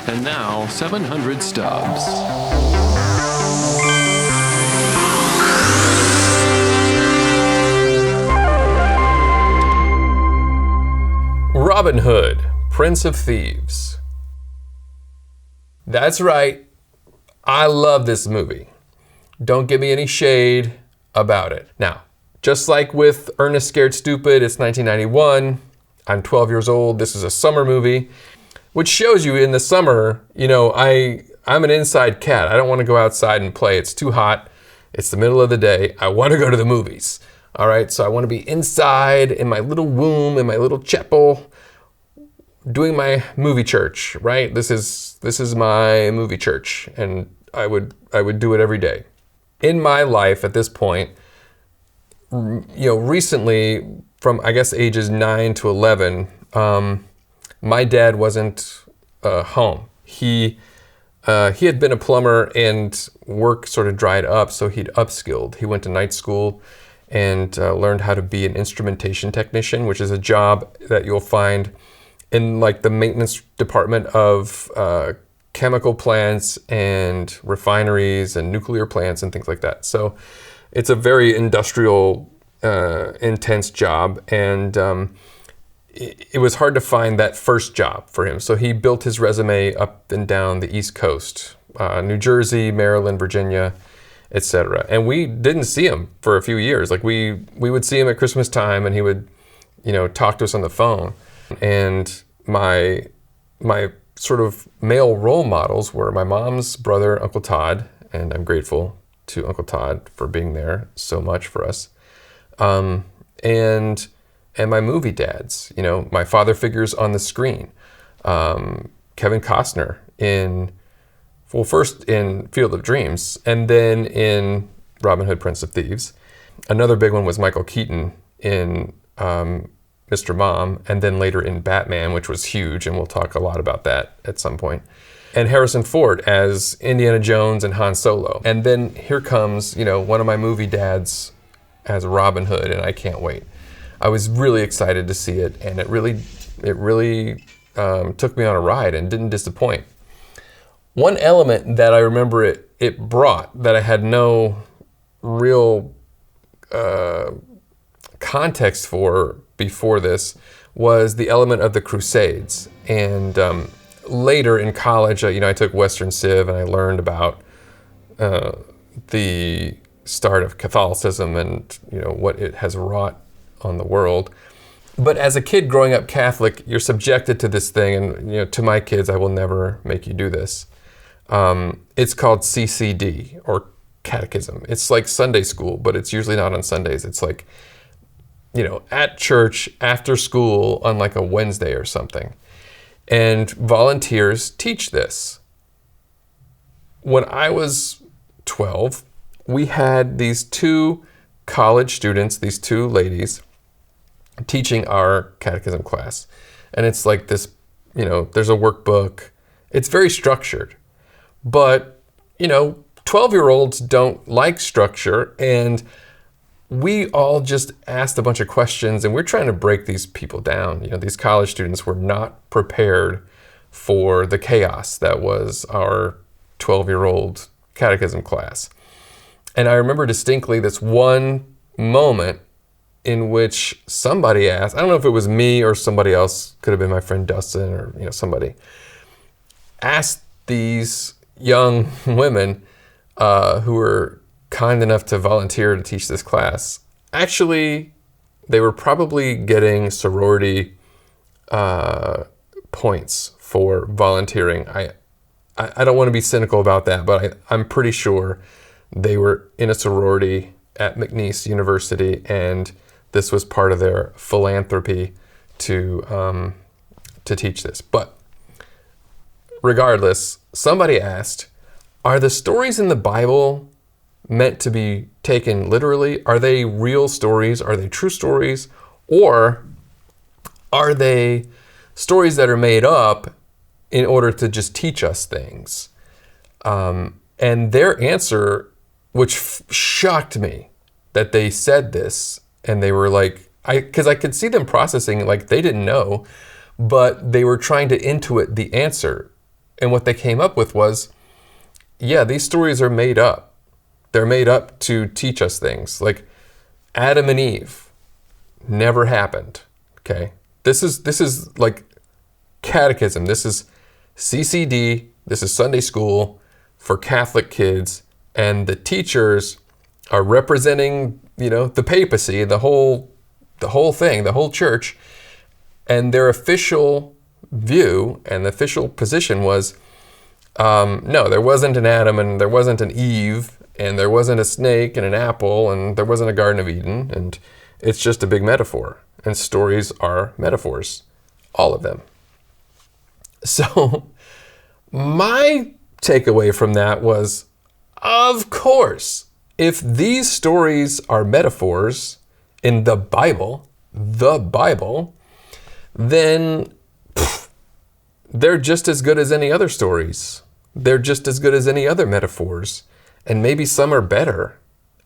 And now, 700 Stubs. Robin Hood, Prince of Thieves. That's right, I love this movie. Don't give me any shade about it. Now, just like with Ernest Scared Stupid, it's 1991. I'm 12 years old. This is a summer movie, which shows you in the summer, I'm an inside cat. I don't want to go outside and play. It's too hot. It's the middle of the day. I want to go to the movies. All right, so I want to be inside in my little womb, in my little chapel, doing my movie church, right? This is my movie church, and I would do it every day. In my life at this point, recently, from I guess ages 9 to 11, my dad wasn't home. He had been a plumber and work sort of dried up, so he'd upskilled. He went to night school and learned how to be an instrumentation technician, which is a job that you'll find in like the maintenance department of chemical plants and refineries and nuclear plants and things like that. So it's a very industrial, intense job, and it was hard to find that first job for him. So he built his resume up and down the East Coast, New Jersey, Maryland, Virginia, etc. And we didn't see him for a few years. Like we would see him at Christmas time, and he would, talk to us on the phone. And my sort of male role models were my mom's brother, Uncle Todd, and I'm grateful to Uncle Todd for being there so much for us. And my movie dads, my father figures on the screen. Kevin Costner first in Field of Dreams, and then in Robin Hood, Prince of Thieves. Another big one was Michael Keaton in Mr. Mom, and then later in Batman, which was huge, and we'll talk a lot about that at some point. And Harrison Ford as Indiana Jones and Han Solo. And then here comes, one of my movie dads as Robin Hood, and I can't wait. I was really excited to see it, and it really took me on a ride and didn't disappoint. One element that I remember it brought that I had no real context for before this was the element of the Crusades. And later in college, I took Western Civ, and I learned about the start of Catholicism and what it has wrought on the world. But as a kid growing up Catholic, you're subjected to this thing, and to my kids, I will never make you do this. It's called CCD, or catechism. It's like Sunday school, but it's usually not on Sundays. It's like, at church after school on like a Wednesday or something. And volunteers teach this. When I was 12, we had these two college students, these two ladies, teaching our catechism class. And it's like this, there's a workbook. It's very structured. But, 12-year-olds don't like structure, and we all just asked a bunch of questions, and we're trying to break these people down. These college students were not prepared for the chaos that was our 12-year-old catechism class. And I remember distinctly this one moment in which somebody asked, I don't know if it was me or somebody else, could have been my friend Dustin or somebody, asked these young women who were kind enough to volunteer to teach this class. Actually, they were probably getting sorority points for volunteering. I don't want to be cynical about that, but I'm pretty sure they were in a sorority at McNeese University, and this was part of their philanthropy to teach this. But regardless, somebody asked, are the stories in the Bible meant to be taken literally? Are they real stories? Are they true stories? Or are they stories that are made up in order to just teach us things? And their answer, which shocked me that they said this, and they were like, because I could see them processing like they didn't know, but they were trying to intuit the answer. And what they came up with was, yeah, these stories are made up. They're made up to teach us things. Like Adam and Eve never happened. Okay? This is like catechism. This is CCD. This is Sunday school for Catholic kids. And the teachers are representing, the papacy, the whole thing, the whole church. And their official view and the official position was, no, there wasn't an Adam and there wasn't an Eve and there wasn't a snake and an apple and there wasn't a Garden of Eden, and it's just a big metaphor. And stories are metaphors, all of them. So my takeaway from that was, of course, if these stories are metaphors in the Bible, then they're just as good as any other stories. They're just as good as any other metaphors. And maybe some are better.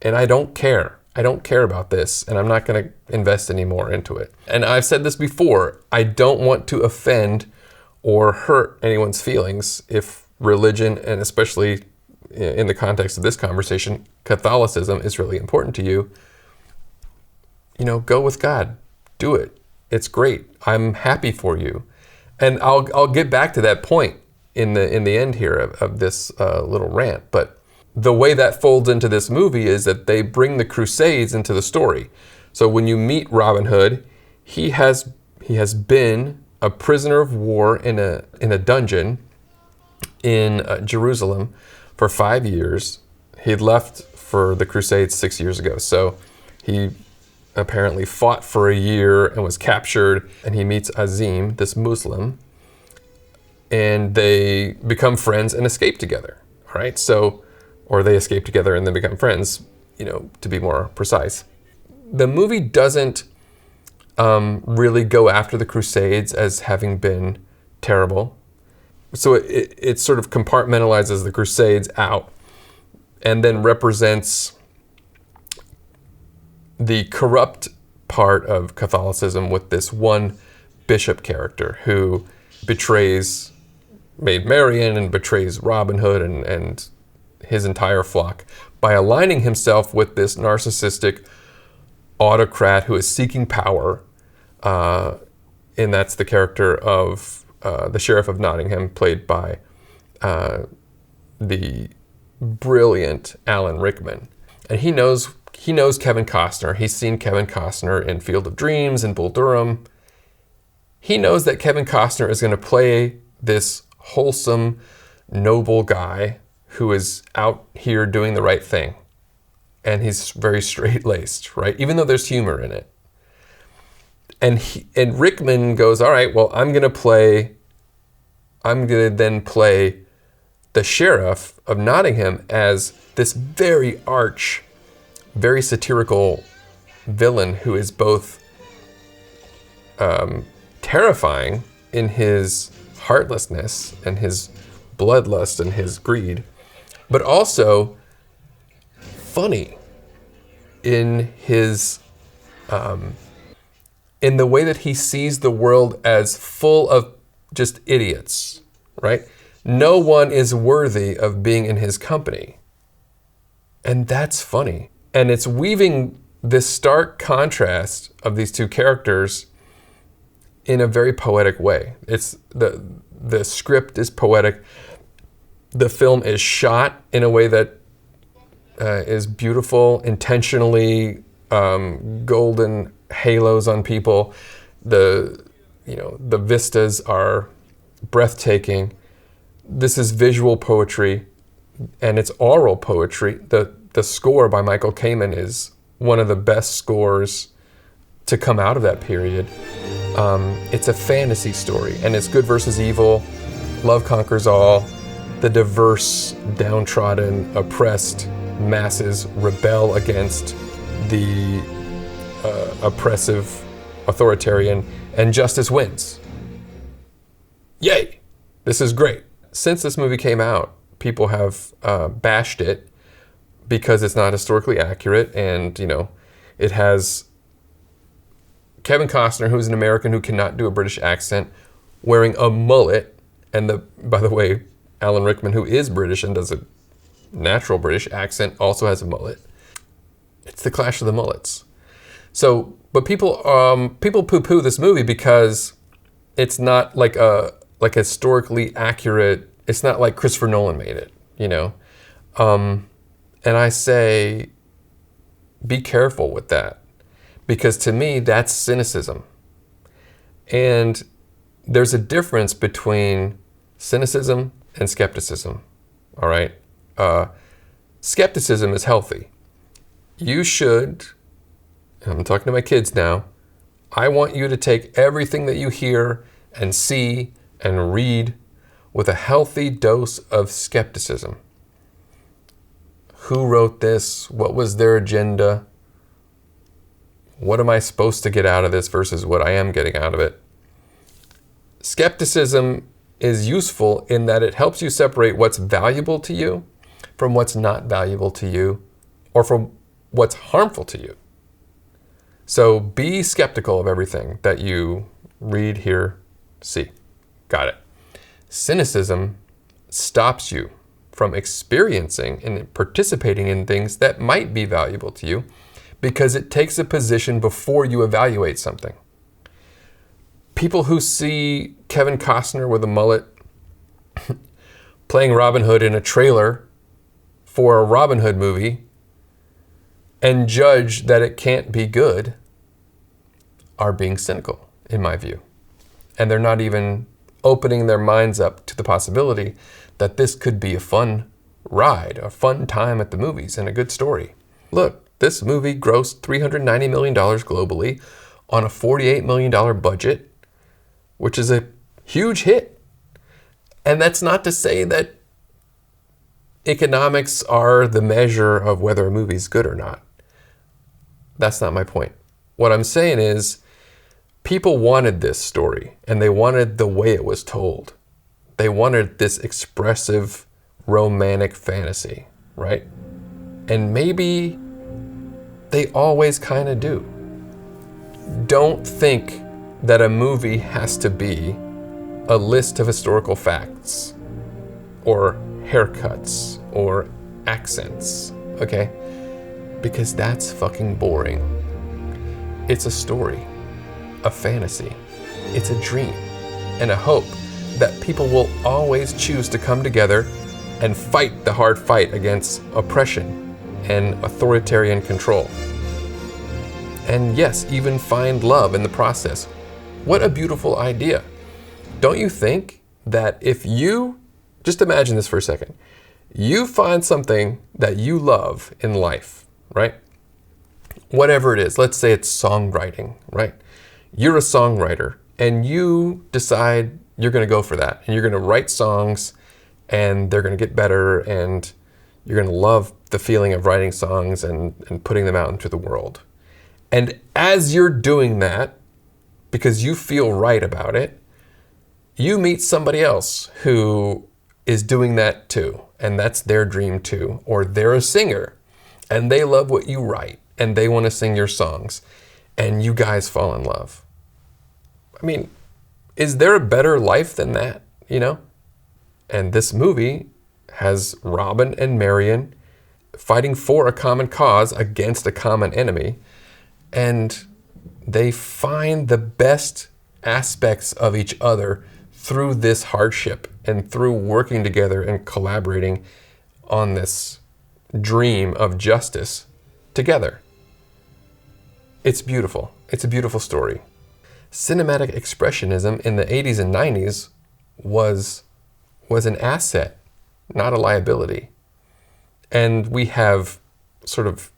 And I don't care. I don't care about this. And I'm not going to invest any more into it. And I've said this before. I don't want to offend or hurt anyone's feelings if religion, and especially in the context of this conversation, Catholicism is really important to you. Go with God. Do it. It's great. I'm happy for you. And I'll get back to that point in the end here of this little rant. But the way that folds into this movie is that they bring the Crusades into the story. So when you meet Robin Hood, he has been a prisoner of war in a dungeon in Jerusalem for 5 years. He'd left for the Crusades 6 years ago. So he apparently fought for a year and was captured, and he meets Azim, this Muslim, and they become friends and escape together. All right, or they escape together and then become friends, to be more precise. The movie doesn't really go after the Crusades as having been terrible. So it sort of compartmentalizes the Crusades out and then represents the corrupt part of Catholicism with this one bishop character who betrays Maid Marian and betrays Robin Hood and his entire flock by aligning himself with this narcissistic autocrat who is seeking power. And that's the character of the Sheriff of Nottingham, played by the brilliant Alan Rickman. And he knows Kevin Costner. He's seen Kevin Costner in Field of Dreams and Bull Durham. He knows that Kevin Costner is going to play this wholesome, noble guy who is out here doing the right thing. And he's very straight-laced, right? Even though there's humor in it. And Rickman goes, all right, well, I'm going to then play the Sheriff of Nottingham as this very arch, very satirical villain who is both terrifying in his heartlessness and his bloodlust and his greed, but also funny in his in the way that he sees the world as full of just idiots, right? No one is worthy of being in his company. And that's funny. And it's weaving this stark contrast of these two characters in a very poetic way. It's the script is poetic. The film is shot in a way that is beautiful, intentionally golden halos on people. The vistas are breathtaking. This is visual poetry, and it's oral poetry. The score by Michael Kamen is one of the best scores to come out of that period. It's a fantasy story, and it's good versus evil. Love conquers all. The diverse, downtrodden, oppressed masses rebel against the oppressive authoritarian, and justice wins. Yay! This is great. Since this movie came out, people have bashed it because it's not historically accurate, and it has Kevin Costner, who's an American who cannot do a British accent, wearing a mullet And by the way, Alan Rickman, who is British and does a natural British accent, also has a mullet. It's the clash of the mullets. So, but people poo-poo this movie because it's not like a historically accurate. It's not like Christopher Nolan made it, you know. And I say, be careful with that, because to me that's cynicism. And there's a difference between cynicism and skepticism. All right, skepticism is healthy. You should. I'm talking to my kids now. I want you to take everything that you hear and see and read with a healthy dose of skepticism. Who wrote this? What was their agenda? What am I supposed to get out of this versus what I am getting out of it? Skepticism is useful in that it helps you separate what's valuable to you from what's not valuable to you, or from what's harmful to you. So be skeptical of everything that you read, hear, see. Got it. Cynicism stops you from experiencing and participating in things that might be valuable to you because it takes a position before you evaluate something. People who see Kevin Costner with a mullet playing Robin Hood in a trailer for a Robin Hood movie and judge that it can't be good are being cynical, in my view. And they're not even opening their minds up to the possibility that this could be a fun ride, a fun time at the movies, and a good story. Look, this movie grossed $390 million globally on a $48 million budget, which is a huge hit. And that's not to say that economics are the measure of whether a movie's good or not. That's not my point. What I'm saying is, people wanted this story, and they wanted the way it was told. They wanted this expressive, romantic fantasy, right? And maybe they always kind of do. Don't think that a movie has to be a list of historical facts, or haircuts, or accents, okay? Because that's fucking boring. It's a story, a fantasy. It's a dream and a hope that people will always choose to come together and fight the hard fight against oppression and authoritarian control. And yes, even find love in the process. What a beautiful idea. Don't you think that if you, just imagine this for a second, you find something that you love in life, right? Whatever it is, let's say it's songwriting, right? You're a songwriter and you decide you're going to go for that, and you're going to write songs and they're going to get better, and you're going to love the feeling of writing songs and putting them out into the world. And as you're doing that, because you feel right about it, you meet somebody else who is doing that too, and that's their dream too, or they're a singer and they love what you write and they want to sing your songs, and you guys fall in love. I mean, is there a better life than that, you know? And this movie has Robin and Marion fighting for a common cause against a common enemy, and they find the best aspects of each other through this hardship and through working together and collaborating on this dream of justice together. It's beautiful. It's a beautiful story. Cinematic expressionism in the 80s and 90s was an asset, not a liability. And we have sort of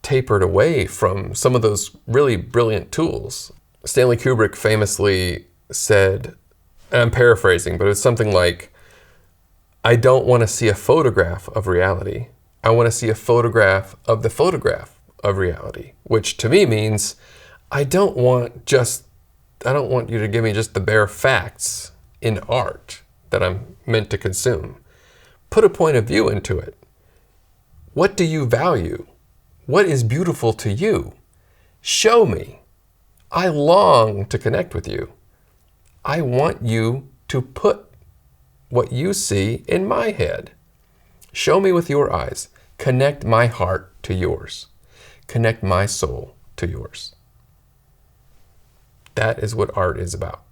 tapered away from some of those really brilliant tools. Stanley Kubrick famously said, and I'm paraphrasing, but it's something like, I don't want to see a photograph of reality. I want to see a photograph of the photograph of reality, which to me means I don't want you to give me just the bare facts in art that I'm meant to consume. Put a point of view into it. What do you value? What is beautiful to you? Show me. I long to connect with you. I want you to put what you see in my head. Show me with your eyes. Connect my heart to yours. Connect my soul to yours. That is what art is about.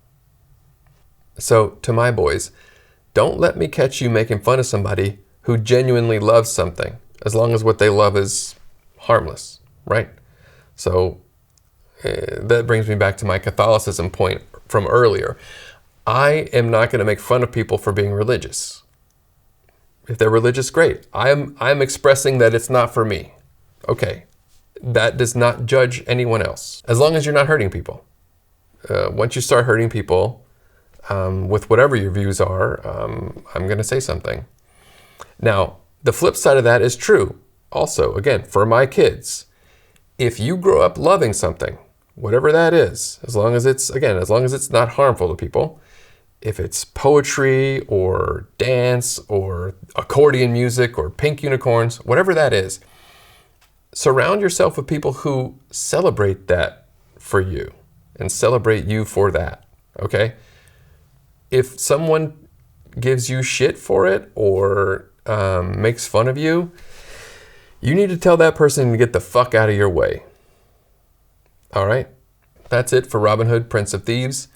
So, to my boys, don't let me catch you making fun of somebody who genuinely loves something, as long as what they love is harmless, right? So, that brings me back to my Catholicism point from earlier. I am not going to make fun of people for being religious. If they're religious, great. I'm expressing that it's not for me. Okay. That does not judge anyone else, as long as you're not hurting people. Once you start hurting people, with whatever your views are, I'm going to say something. Now, the flip side of that is true. Also, again, for my kids, if you grow up loving something, whatever that is, as long as it's not harmful to people, if it's poetry or dance or accordion music or pink unicorns, whatever that is, surround yourself with people who celebrate that for you and celebrate you for that, okay? If someone gives you shit for it or makes fun of you, you need to tell that person to get the fuck out of your way. All right? That's it for Robin Hood, Prince of Thieves.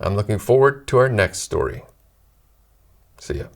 I'm looking forward to our next story. See ya.